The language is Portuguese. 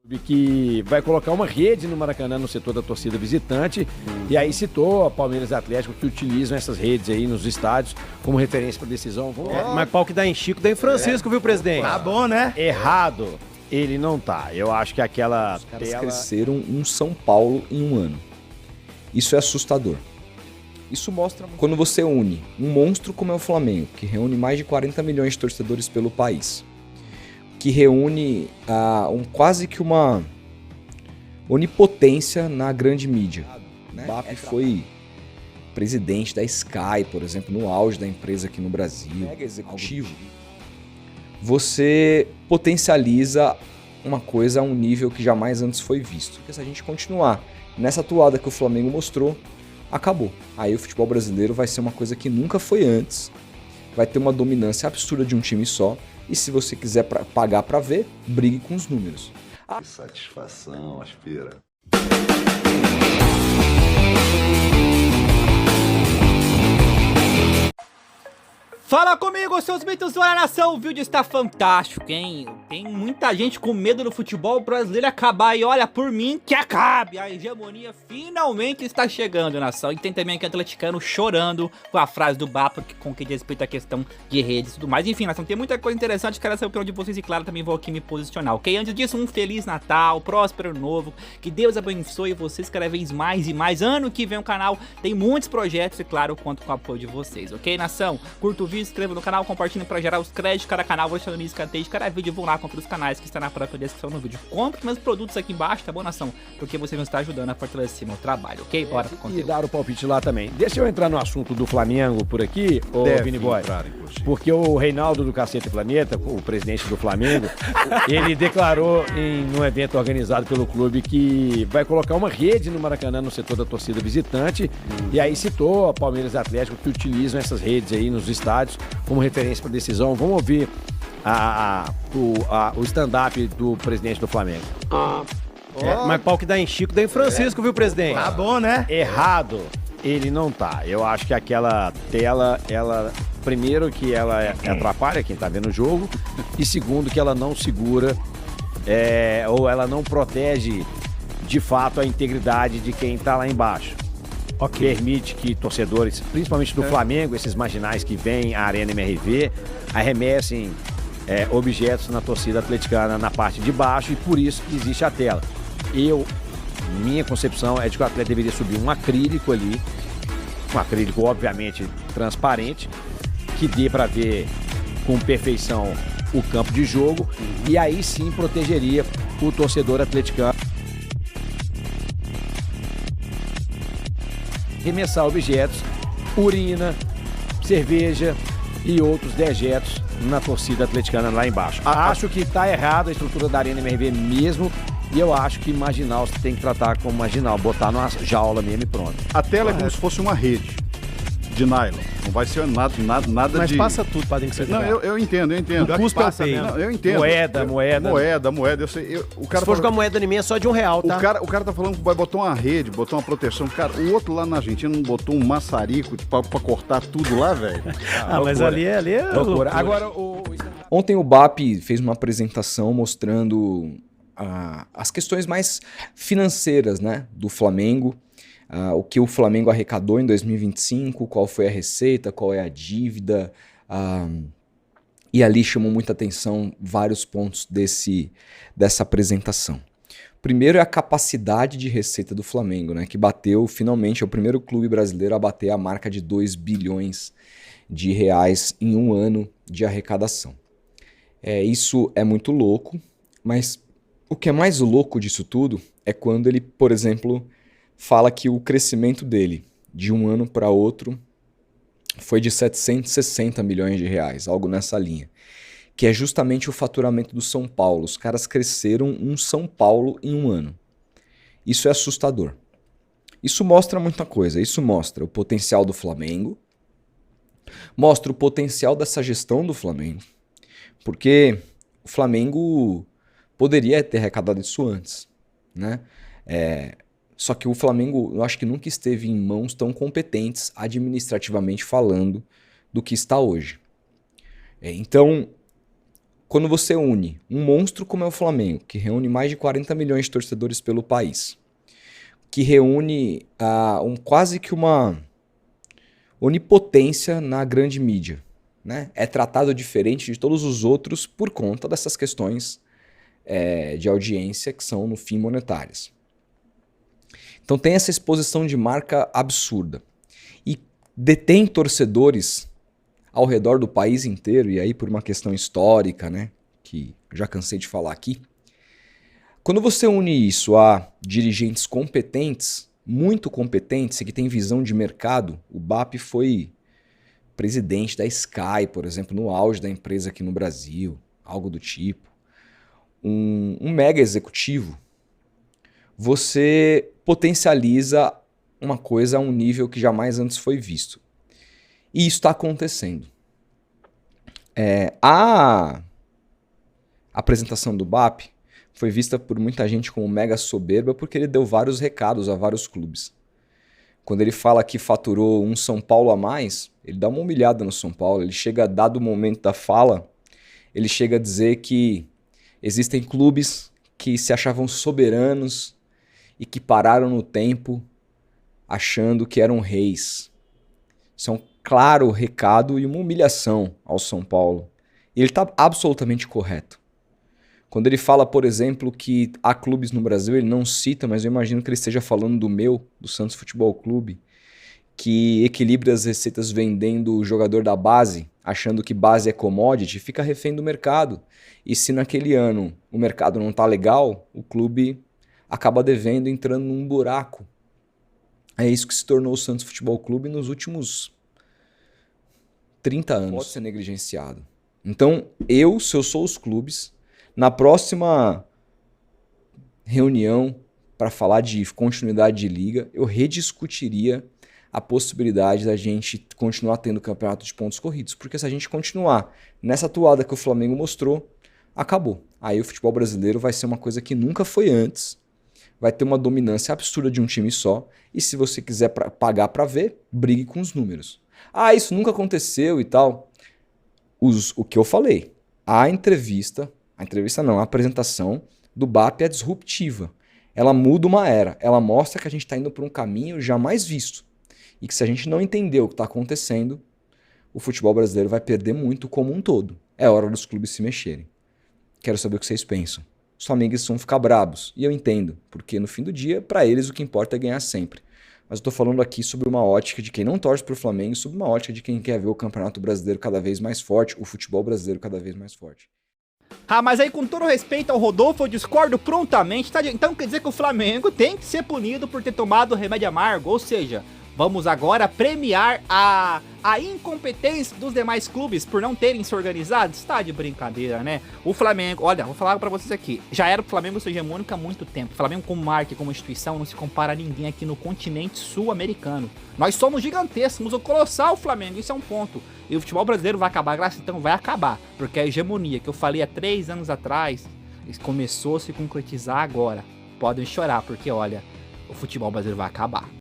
Que vai colocar uma rede no Maracanã no setor da torcida visitante. E aí citou a Palmeiras e Atlético que utilizam essas redes aí nos estádios como referência para decisão. Mas pau que dá em Chico, dá em Francisco, viu, presidente? Tá bom, né? Errado, ele não tá. Eu acho que aquela Os caras cresceram um São Paulo em um ano. Isso é assustador. Isso mostra quando você une um monstro como é o Flamengo, que reúne mais de 40 milhões de torcedores pelo país, que reúne quase que uma onipotência na grande mídia. O Mbappé foi presidente da Sky, por exemplo, no auge da empresa aqui no Brasil. Mega executivo. Você potencializa uma coisa a um nível que jamais antes foi visto. Porque se a gente continuar nessa toada que o Flamengo mostrou, acabou. Aí o futebol brasileiro vai ser uma coisa que nunca foi antes. Vai ter uma dominância absurda de um time só. E se você quiser pagar para ver, brigue com os números. Que satisfação, Aspira. Fala comigo, seus mitos da nação. O vídeo está fantástico, hein? Tem muita gente com medo do futebol brasileiro acabar. E olha, por mim, que acabe. A hegemonia finalmente está chegando, nação. E tem também aqui atleticano chorando com a frase do Bapa com que diz respeito à questão de redes e tudo mais. Enfim, nação, tem muita coisa interessante. Quero saber opinião de vocês e, claro, também vou aqui me posicionar, ok? Antes disso, um Feliz Natal, próspero Ano Novo. Que Deus abençoe vocês cada vez mais e mais. Ano que vem o canal tem muitos projetos e, claro, conto com o apoio de vocês, ok, nação? Curta o vídeo, inscreva no canal, compartilhe para gerar os créditos de cada canal, vou deixando no escanteio de cada vídeo, vão lá conferir os canais que está na própria descrição no vídeo. Compre meus produtos aqui embaixo, tá bom, nação? Porque você nos está ajudando a fortalecer meu trabalho, ok? Bora pro conteúdo. E dar o palpite lá também. Deixa eu entrar no assunto do Flamengo por aqui, ô Vini Boy. Porque o Reinaldo do Cacete Planeta, o presidente do Flamengo, ele declarou num evento organizado pelo clube que vai colocar uma rede no Maracanã no setor da torcida visitante. E aí citou a Palmeiras e Atlético que utilizam essas redes aí nos estádios como referência para decisão. Vamos ouvir o stand-up do presidente do Flamengo. Mas pau que dá em Chico, dá em Francisco, viu, presidente? Tá bom, né? Errado, ele não tá. Eu acho que aquela tela, primeiro que ela atrapalha quem tá vendo o jogo, e segundo que ela não segura ou ela não protege de fato a integridade de quem tá lá embaixo. Permite que torcedores, principalmente do Flamengo, esses marginais que vêm à Arena MRV, arremessem objetos na torcida atleticana na parte de baixo, e por isso que existe a tela. Minha concepção é de que o atleta deveria subir um acrílico ali, um acrílico obviamente transparente, que dê para ver com perfeição o campo de jogo, e aí sim protegeria o torcedor atleticano. Arremessar objetos, urina, cerveja e outros dejetos na torcida atleticana lá embaixo. Acho que tá errado a estrutura da Arena MRV mesmo, e eu acho que marginal você tem que tratar como marginal, botar numa jaula mesmo e pronto. A tela é como se fosse uma rede de nylon. Não vai ser nada Mas de... passa tudo pra dentro que você Não, eu entendo. O custo é o peito. Não, eu entendo. Moeda. Eu sei. O cara Se for jogar moeda em mim é só de R$1, tá? O cara tá falando que vai botar uma rede, botar uma proteção. Cara, o outro lá na Argentina não botou um maçarico pra cortar tudo lá, velho? Mas ali é loucura. Agora, Ontem o BAP fez uma apresentação mostrando as questões mais financeiras, né, do Flamengo. O que o Flamengo arrecadou em 2025, qual foi a receita, qual é a dívida, e ali chamou muita atenção vários pontos dessa apresentação. Primeiro é a capacidade de receita do Flamengo, né, que bateu, finalmente, é o primeiro clube brasileiro a bater a marca de 2 bilhões de reais em um ano de arrecadação. Isso é muito louco, mas o que é mais louco disso tudo é quando ele, por exemplo, fala que o crescimento dele de um ano para outro foi de 760 milhões de reais, algo nessa linha, que é justamente o faturamento do São Paulo. Os caras cresceram um São Paulo em um ano. Isso é assustador. Isso mostra muita coisa. Isso mostra o potencial do Flamengo, mostra o potencial dessa gestão do Flamengo, porque o Flamengo poderia ter arrecadado isso antes, né? Só que o Flamengo, eu acho que nunca esteve em mãos tão competentes, administrativamente falando, do que está hoje. Então, quando você une um monstro como é o Flamengo, que reúne mais de 40 milhões de torcedores pelo país, que reúne quase que uma onipotência na grande mídia, né? É tratado diferente de todos os outros por conta dessas questões de audiência que são, no fim, monetárias. Então tem essa exposição de marca absurda. E detém torcedores ao redor do país inteiro, e aí por uma questão histórica, né, que eu já cansei de falar aqui. Quando você une isso a dirigentes competentes, muito competentes e que têm visão de mercado, o BAP foi presidente da Sky, por exemplo, no auge da empresa aqui no Brasil, algo do tipo. Um mega executivo, você potencializa uma coisa a um nível que jamais antes foi visto. E isso está acontecendo. A apresentação do BAP foi vista por muita gente como mega soberba porque ele deu vários recados a vários clubes. Quando ele fala que faturou um São Paulo a mais, ele dá uma humilhada no São Paulo. Ele chega, dado o momento da fala, ele chega a dizer que existem clubes que se achavam soberanos e que pararam no tempo achando que eram reis. Isso é um claro recado e uma humilhação ao São Paulo. E ele está absolutamente correto. Quando ele fala, por exemplo, que há clubes no Brasil, ele não cita, mas eu imagino que ele esteja falando do Santos Futebol Clube, que equilibra as receitas vendendo o jogador da base, achando que base é commodity, fica refém do mercado. E se naquele ano o mercado não está legal, o clube acaba devendo, entrando num buraco. É isso que se tornou o Santos Futebol Clube nos últimos 30 anos. Pode ser negligenciado. Então, se eu sou os clubes, na próxima reunião para falar de continuidade de liga, eu rediscutiria a possibilidade da gente continuar tendo campeonato de pontos corridos. Porque se a gente continuar nessa toada que o Flamengo mostrou, acabou. Aí o futebol brasileiro vai ser uma coisa que nunca foi antes, vai ter uma dominância absurda de um time só, e se você quiser pagar para ver, brigue com os números. Isso nunca aconteceu e tal. O que eu falei, a apresentação do BAP é disruptiva. Ela muda uma era, ela mostra que a gente está indo por um caminho jamais visto. E que se a gente não entender o que está acontecendo, o futebol brasileiro vai perder muito como um todo. É hora dos clubes se mexerem. Quero saber o que vocês pensam. Os flamenguistas vão ficar brabos. E eu entendo, porque no fim do dia, para eles o que importa é ganhar sempre. Mas eu estou falando aqui sobre uma ótica de quem não torce para o Flamengo, sobre uma ótica de quem quer ver o Campeonato Brasileiro cada vez mais forte, o futebol brasileiro cada vez mais forte. Mas aí, com todo respeito ao Rodolfo, eu discordo prontamente, tá? Então quer dizer que o Flamengo tem que ser punido por ter tomado remédio amargo, ou seja, vamos agora premiar a incompetência dos demais clubes por não terem se organizado? Está de brincadeira, né? O Flamengo, olha, vou falar pra vocês aqui, já era o Flamengo ser hegemônico há muito tempo. O Flamengo como marca, como instituição, não se compara a ninguém aqui no continente sul-americano. Nós somos gigantescos, somos o colossal Flamengo, isso é um ponto. E o futebol brasileiro vai acabar, graças então vai acabar, porque a hegemonia que eu falei há 3 anos atrás, começou a se concretizar agora. Podem chorar, porque olha, o futebol brasileiro vai acabar.